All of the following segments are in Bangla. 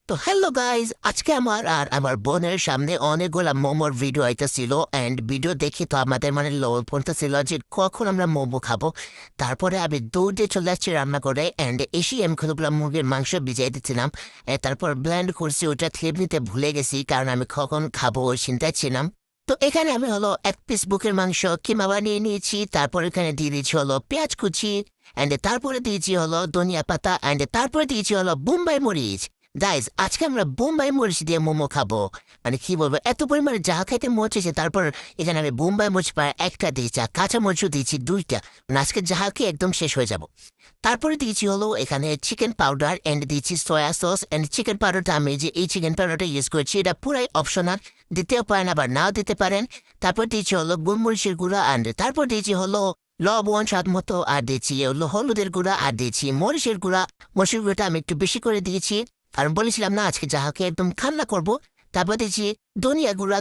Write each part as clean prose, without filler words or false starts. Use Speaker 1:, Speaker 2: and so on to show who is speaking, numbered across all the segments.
Speaker 1: তো হ্যালো গাইজ, আজকে আমার আর আমার বোনের সামনে অনেকগুলা মোমোর ভিডিও আইতেছিল অ্যান্ড ভিডিও দেখে তো আমাদের লোভ পড়তেছিল যে কখন আমরা মোমো খাবো। তারপরে আমি দৌড়ে চলে আসছি রান্না করে অ্যান্ড এসে আমি কতগুলো মুরগির মাংস ভিজিয়ে দিচ্ছিলাম। তারপর ব্লেন্ড করছি, ওটা খেয়ে নিতে ভুলে গেছি কারণ আমি কখন খাবো ওই চিন্তায় ছিলাম। তো এখানে আমি এক পিস বুকের মাংস কিমা বানিয়ে নিয়েছি। তারপর এখানে দিয়ে দিয়েছি পেঁয়াজ কুচি অ্যান্ড তারপরে দিয়েছি ধনিয়া পাতা অ্যান্ড তারপরে দিয়েছি বোম্বাই মরিচ। গাইজ, আজকে আমরা বোম্বাই মরিচ দিয়ে মোমো খাবো। কি বলবো, এত পরিমাণে যা খাইতে মরেছে। তারপর এখানে আমি বোম্বাই মরিচ প্রায় একটা দিয়েছি আর কাঁচা মরিচও দিয়েছি দুইটা। আজকে যা খেয়ে একদম শেষ হয়ে যাব। তারপরে দিয়েছি এখানে চিকেন পাউডার অ্যান্ড দিয়েছি সয়া সস অ্যান্ড চিকেন পাউডারটা আমি যে এই চিকেন পাউডারটা ইউজ করছি এটা পুরাই অপশনাল, দিতেও পারেন আবার নাও দিতে পারেন। তারপর দিয়েছি গোলমরিচের গুঁড়া অ্যান্ড তারপর দিয়েছি লবণ স্বাদ মতো আর দিয়েছি হলুদের গুঁড়া আর দিয়েছি মরিচের গুঁড়া। মরিচের গুঁড়োটা আমি একটু বেশি করে দিয়েছি কারণ বলেছিলাম না আজকে যাহাকে একদম খান্না করব। তারপর দিয়েছি ধনিয়া গুঁড়া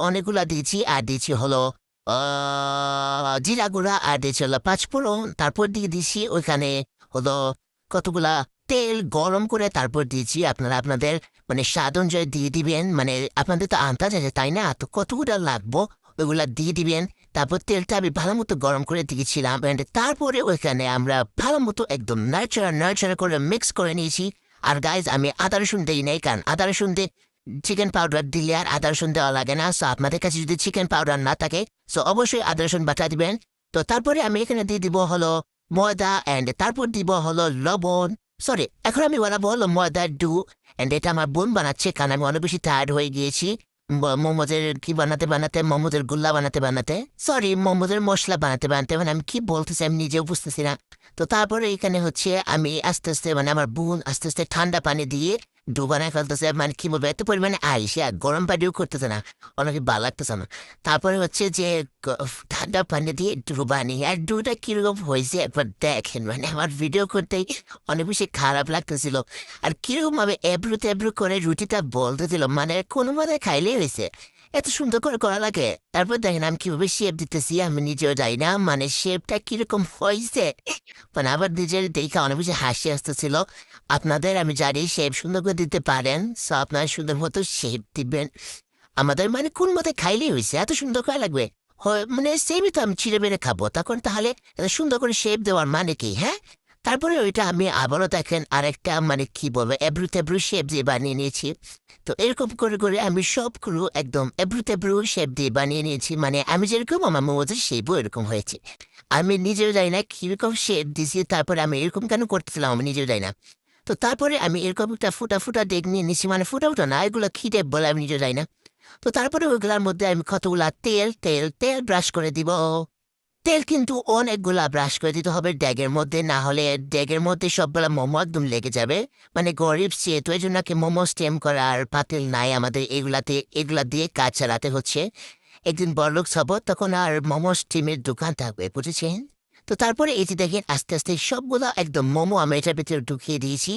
Speaker 1: অনেকগুলা দিয়েছি আর দিয়েছি জিরা গুঁড়া আর দিয়েছি পাঁচফোড়ন। তারপর দিয়ে দিয়েছি ওইখানে হলো কতগুলা তেল গরম করে তারপর দিয়েছি। আপনারা আপনাদের স্বাদ অনুযায়ী দিয়ে দিবেন, আপনাদের তো আন্দাজ আছে তাই না, তো কতগুলা লাগবো ওইগুলা দিয়ে দিবেন। তারপর তেলটা আমি ভালো মতো গরম করে দিয়েছিলাম অ্যান্ড তারপরে ওইখানে আমরা ভালো মতো একদম নাড়াচাড়া করে মিক্স করে নিয়েছি। আর গাইজ, আমি আদা রসুন দিই নাই কারণ আদা রসুন দিয়ে চিকেন পাউডার দিলে আর আদা রসুন দেওয়া লাগে না। সো আপনাদের কাছে যদি চিকেন পাউডার না থাকে সো অবশ্যই আদা রসুন বাটা দিবেন। তো তারপরে আমি এখানে দিয়ে দিব ময়দা অ্যান্ড তারপর দিব লবণ। সরি, এখন আমি বানাবো ময়দার ডু অ্যান্ড এটা আমার বোন বানাচ্ছে কারণ আমি অনেক বেশি টায়ার্ড হয়ে গিয়েছি মোমোজের কি বানাতে মোমোজের গুল্লা বানাতে সরি মোমোজের মশলা বানাতে আমি কি বলতেছি আমি নিজেও বুঝতেছি না। তো তারপরে এখানে আমি আস্তে আস্তে আমার বোন আস্তে আস্তে ঠান্ডা পানি দিয়ে ডু বানায় ফেলতেছে। কি বলবো, এত পরিমাণে আইসে আর গরম পানিও করতেছে না, অনেকে ভালো লাগতেছে না। তারপরে যে ঠান্ডা পানি দিয়ে ডু বানিয়ে আর ডুটা কিরকম হয়েছে একবার দেখেন। আমার ভিডিও করতেই অনেক বেশি খারাপ লাগতেছিল আর কিরকম ভাবে এবড়ো করে রুটিটা বলতেছিল, কোনো খাইলেই হয়েছে, এত সুন্দর করে করা লাগে। তারপর দেখেন আমি কিভাবে শেপ দিতেছি আমি নিজেও যাই না, শেপটা কিরকম হয়েছে। আবার নিজের দেখে অনেক বেশি হাসি আসতেছিল। আপনাদের আমি জানি শেপ সুন্দর করে দিতে পারেন, সো আপনারা সুন্দর মতো শেপ দিবেন। আমাদের কোন মতে খাইলেই হয়েছে, এত সুন্দর করে লাগবে সেমই তো আমি ছিঁড়ে বেড়ে খাবো, তখন তাহলে এত সুন্দর করে শেপ দেওয়ার কি, হ্যাঁ। তারপরে ওইটা আমি আবারও দেখেন আরেকটা কি বলবো এবড়ো শেপ দিয়ে বানিয়ে নিয়েছি। তো এরকম করে আমি সবগুলো একদম এবড়ো শেপ দিয়ে বানিয়ে নিয়েছি। আমি যেরকম আমার মোমোজের শেপও এরকম হয়েছে। আমি নিজেও জানি না কিরকম শেপ দিয়েছি, তারপরে আমি এরকম কেন করতেছিলাম আমি নিজেও জানি না। তো তারপরে আমি এরকম একটা ফুটা ডেক নিয়ে নিচ্ছি, ফুটা না, এগুলো খিদে বলে আমি নিজেও জানি না। তো তারপরে ওইগুলোর মধ্যে আমি কতগুলা তেল ব্রাশ করে দিব। তেল কিন্তু অনেকগুলা ব্রাশ করে দিতে হবে ড্যাগের মধ্যে, না হলে ড্যাগের মধ্যে সবগুলা মোমো একদম লেগে যাবে। গরিব যেহেতু এই জন্য মোমো স্টেম করা আর পাতিল নাই আমাদের, এগুলা দিয়ে কাজ চালাতে হচ্ছে। একদিন বড়লোক হব তখন আর মোমো স্টিমের দোকান থাকবে, বুঝেছেন। তো তারপরে এটি দেখেন আস্তে আস্তে সবগুলা একদম মোমো আমি এটার ভিতরে ঢুকিয়ে দিয়েছি।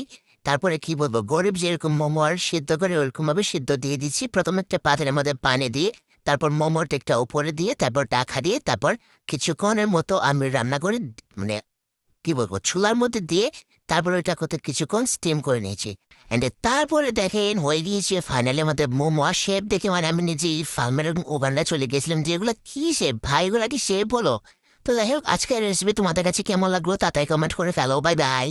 Speaker 1: তারপরে কি বলবো, গরিব যেরকম মোমো আর সিদ্ধ করে ওরকম ভাবে সিদ্ধ দিয়ে দিচ্ছি। প্রথমে একটা পাত্রের মধ্যে পানি দিয়ে তারপর মোমোর টেকটা উপরে দিয়ে তারপর ঢাকা দিয়ে তারপর কিছুক্ষণের মতো আমি রান্না করে কি বলবো চুলার মধ্যে দিয়ে তারপর ওইটা করতে কিছুক্ষণ স্টিম করে নিয়েছি। অ্যান্ড তারপরে দেখেন হয়ে গিয়েছে ফাইনালি আমাদের মোমো। আর শেপ দেখে আমি নিজেই ফার্মের ওখানটা চলে গেছিলাম যে এগুলো কি শেপ ভাই, এগুলা কি শেপ বলো। তো যাই হোক, আজকের রেসিপি তোমাদের কাছে কেমন লাগলো তাতে কমেন্ট করে ফেলো। Bye bye.